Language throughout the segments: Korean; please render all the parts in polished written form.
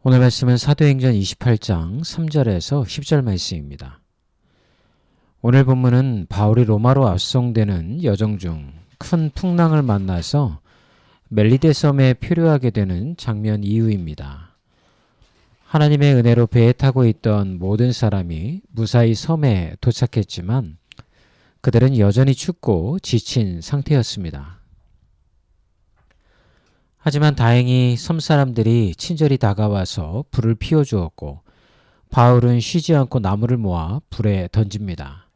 오늘 말씀은 사도행전 28장 3절에서 10절 말씀입니다. 오늘 본문은 바울이 로마로 압송되는 여정 중 큰 풍랑을 만나서 멜리데 섬에 표류하게 되는 장면 이후입니다. 하나님의 은혜로 배에 타고 있던 모든 사람이 무사히 섬에 도착했지만 그들은 여전히 춥고 지친 상태였습니다. 하지만 다행히 섬 사람들이 친절히 다가와서 불을 피워주었고 바울은 쉬지 않고 나무를 모아 불에 던집니다.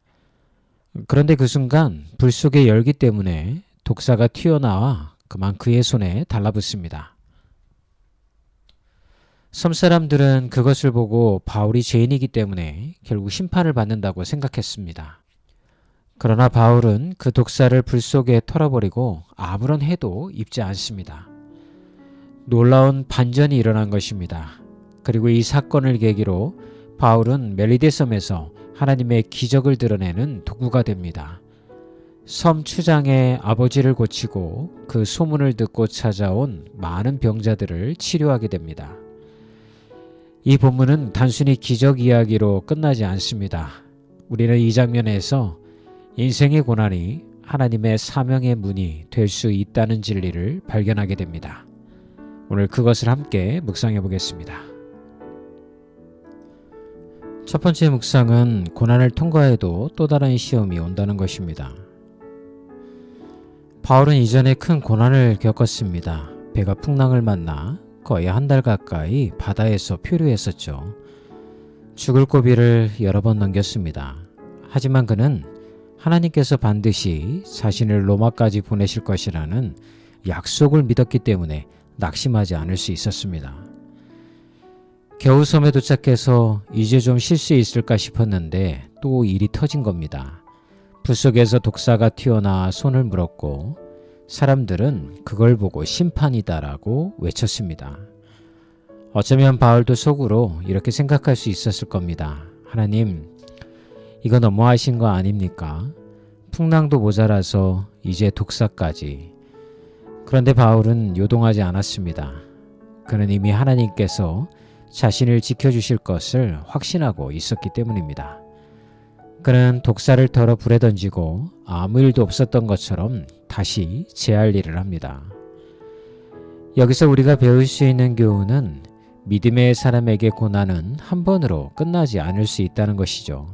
그런데 그 순간 불 속의 열기 때문에 독사가 튀어나와 그만 그의 손에 달라붙습니다. 섬 사람들은 그것을 보고 바울이 죄인이기 때문에 결국 심판을 받는다고 생각했습니다. 그러나 바울은 그 독사를 불 속에 털어버리고 아무런 해도 입지 않습니다. 놀라운 반전이 일어난 것입니다. 그리고 이 사건을 계기로 바울은 멜리데 섬에서 하나님의 기적을 드러내는 도구가 됩니다. 섬 추장의 아버지를 고치고 그 소문을 듣고 찾아온 많은 병자들을 치료하게 됩니다. 이 본문은 단순히 기적 이야기로 끝나지 않습니다. 우리는 이 장면에서 인생의 고난이 하나님의 사명의 문이 될 수 있다는 진리를 발견하게 됩니다. 오늘 그것을 함께 묵상해 보겠습니다. 첫 번째 묵상은 고난을 통과해도 또 다른 시험이 온다는 것입니다. 바울은 이전에 큰 고난을 겪었습니다. 배가 풍랑을 만나 거의 한 달 가까이 바다에서 표류했었죠. 죽을 고비를 여러 번 넘겼습니다. 하지만 그는 하나님께서 반드시 자신을 로마까지 보내실 것이라는 약속을 믿었기 때문에 낙심하지 않을 수 있었습니다. 겨우 섬에 도착해서 이제 좀 쉴 수 있을까 싶었는데 또 일이 터진 겁니다. 불 속에서 독사가 튀어나와 손을 물었고 사람들은 그걸 보고 심판이다라고 외쳤습니다. 어쩌면 바울도 속으로 이렇게 생각할 수 있었을 겁니다. 하나님, 이거 너무하신 거 아닙니까? 풍랑도 모자라서 이제 독사까지. 그런데 바울은 요동하지 않았습니다. 그는 이미 하나님께서 자신을 지켜주실 것을 확신하고 있었기 때문입니다. 그는 독사를 털어 불에 던지고 아무 일도 없었던 것처럼 다시 재할 일을 합니다. 여기서 우리가 배울 수 있는 교훈은 믿음의 사람에게 고난은 한 번으로 끝나지 않을 수 있다는 것이죠.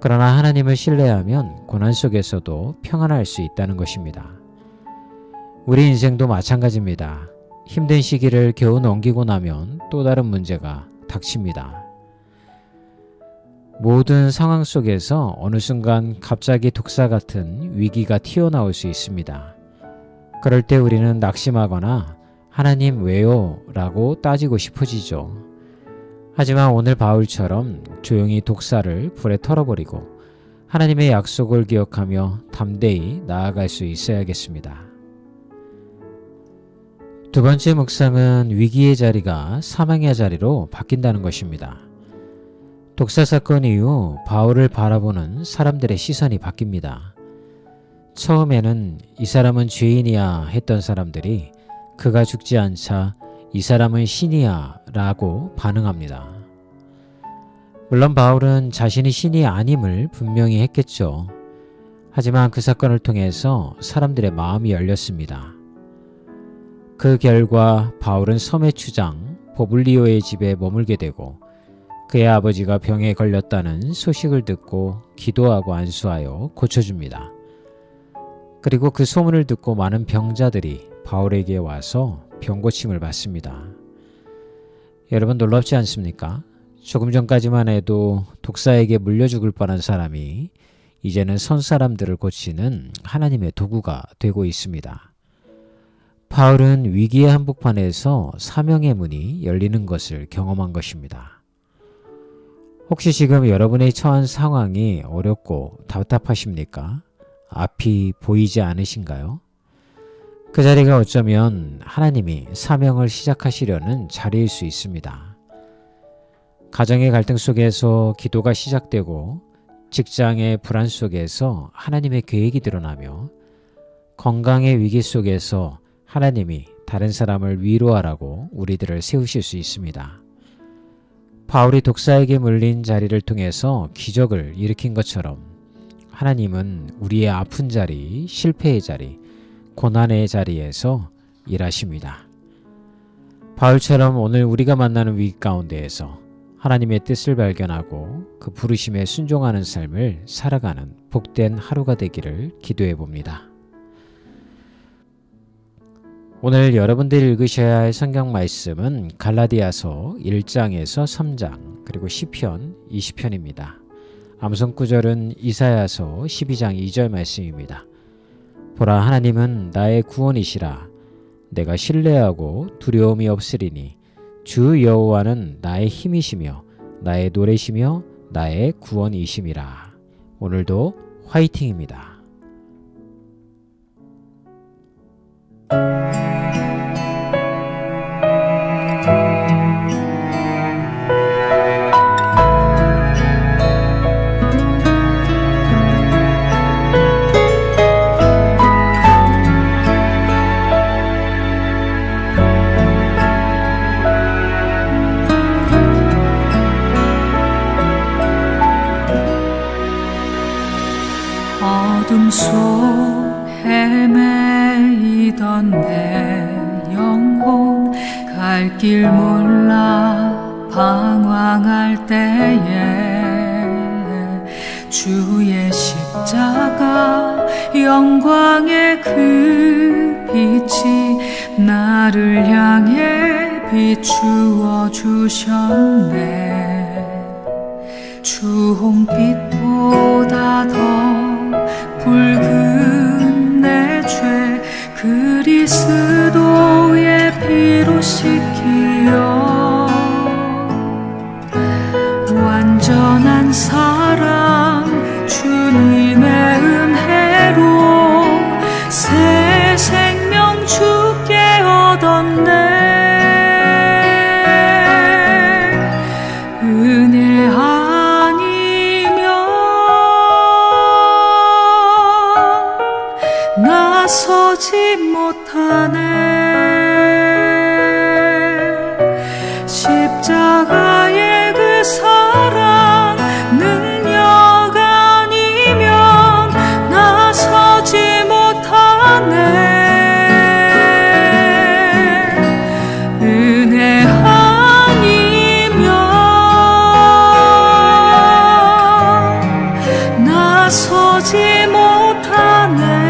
그러나 하나님을 신뢰하면 고난 속에서도 평안할 수 있다는 것입니다. 우리 인생도 마찬가지입니다. 힘든 시기를 겨우 넘기고 나면 또 다른 문제가 닥칩니다. 모든 상황 속에서 어느 순간 갑자기 독사 같은 위기가 튀어나올 수 있습니다. 그럴 때 우리는 낙심하거나 하나님 왜요? 라고 따지고 싶어지죠. 하지만 오늘 바울처럼 조용히 독사를 불에 털어버리고 하나님의 약속을 기억하며 담대히 나아갈 수 있어야겠습니다. 두 번째 묵상은 위기의 자리가 사망의 자리로 바뀐다는 것입니다. 독사 사건 이후 바울을 바라보는 사람들의 시선이 바뀝니다. 처음에는 이 사람은 죄인이야 했던 사람들이 그가 죽지 않자 이 사람은 신이야 라고 반응합니다. 물론 바울은 자신이 신이 아님을 분명히 했겠죠. 하지만 그 사건을 통해서 사람들의 마음이 열렸습니다. 그 결과 바울은 섬의 추장 보블리오의 집에 머물게 되고 그의 아버지가 병에 걸렸다는 소식을 듣고 기도하고 안수하여 고쳐줍니다. 그리고 그 소문을 듣고 많은 병자들이 바울에게 와서 병고침을 받습니다. 여러분 놀랍지 않습니까? 조금 전까지만 해도 독사에게 물려 죽을 뻔한 사람이 이제는 선 사람들을 고치는 하나님의 도구가 되고 있습니다. 바울은 위기의 한복판에서 사명의 문이 열리는 것을 경험한 것입니다. 혹시 지금 여러분의 처한 상황이 어렵고 답답하십니까? 앞이 보이지 않으신가요? 그 자리가 어쩌면 하나님이 사명을 시작하시려는 자리일 수 있습니다. 가정의 갈등 속에서 기도가 시작되고 직장의 불안 속에서 하나님의 계획이 드러나며 건강의 위기 속에서 하나님이 다른 사람을 위로하라고 우리들을 세우실 수 있습니다. 바울이 독사에게 물린 자리를 통해서 기적을 일으킨 것처럼 하나님은 우리의 아픈 자리, 실패의 자리, 고난의 자리에서 일하십니다. 바울처럼 오늘 우리가 만나는 위기 가운데에서 하나님의 뜻을 발견하고 그 부르심에 순종하는 삶을 살아가는 복된 하루가 되기를 기도해 봅니다. 오늘 여러분들이 읽으셔야 할 성경 말씀은 갈라디아서 1장에서 3장 그리고 시편 20편입니다. 암송 구절은 이사야서 12장 2절 말씀입니다. 보라, 하나님은 나의 구원이시라. 내가 신뢰하고 두려움이 없으리니 주 여호와는 나의 힘이시며 나의 노래시며 나의 구원이심이라. 오늘도 화이팅입니다. 어둠 속 헤매이던 내 영혼 갈 길 몰라 방황할 때에 주의 십자가 영광의 그 빛이 나를 향해 비추어 주셨네. 주홍빛보다 더 붉은 내 죄 그리스도의 피로 씻기어 완전한 사랑 주님의 은혜로 새 생명 주께 얻었네. 은혜 나서지 못하네. 십자가의 그 사랑 능력 아니면 나서지 못하네. 은혜 아니면 나서지 못하네.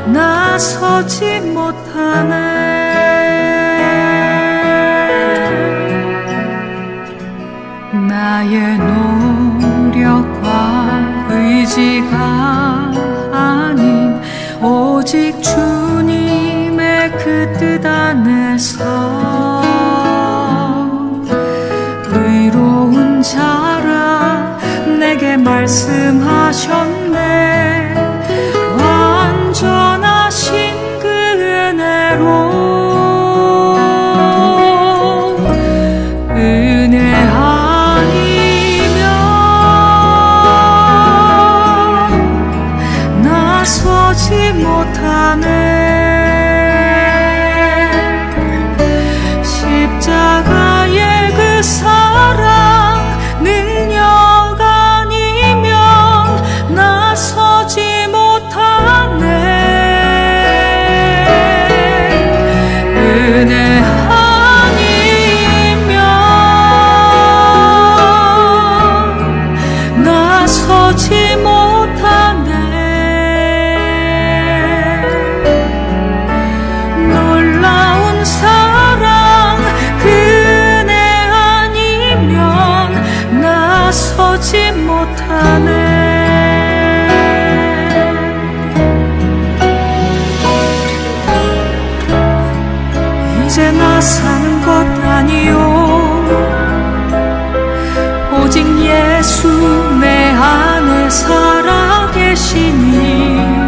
나서지 못하네. 나의 노력과 의지가 아닌 오직 주님의 그 뜻 안에서 의로운 자라 내게 말씀하셨네. 완전하신 그 은혜로 은혜 아니면 나서지 못하네. 십자가의 그 사랑 능력 아니면 나서지 못하네. 은혜 아니면 나서지 못하네. 놀라운 사랑 그 은혜 아니면 나서지 못하네. 이제 나 사는 것 아니요 오직 예수 내 안에 살아 계시니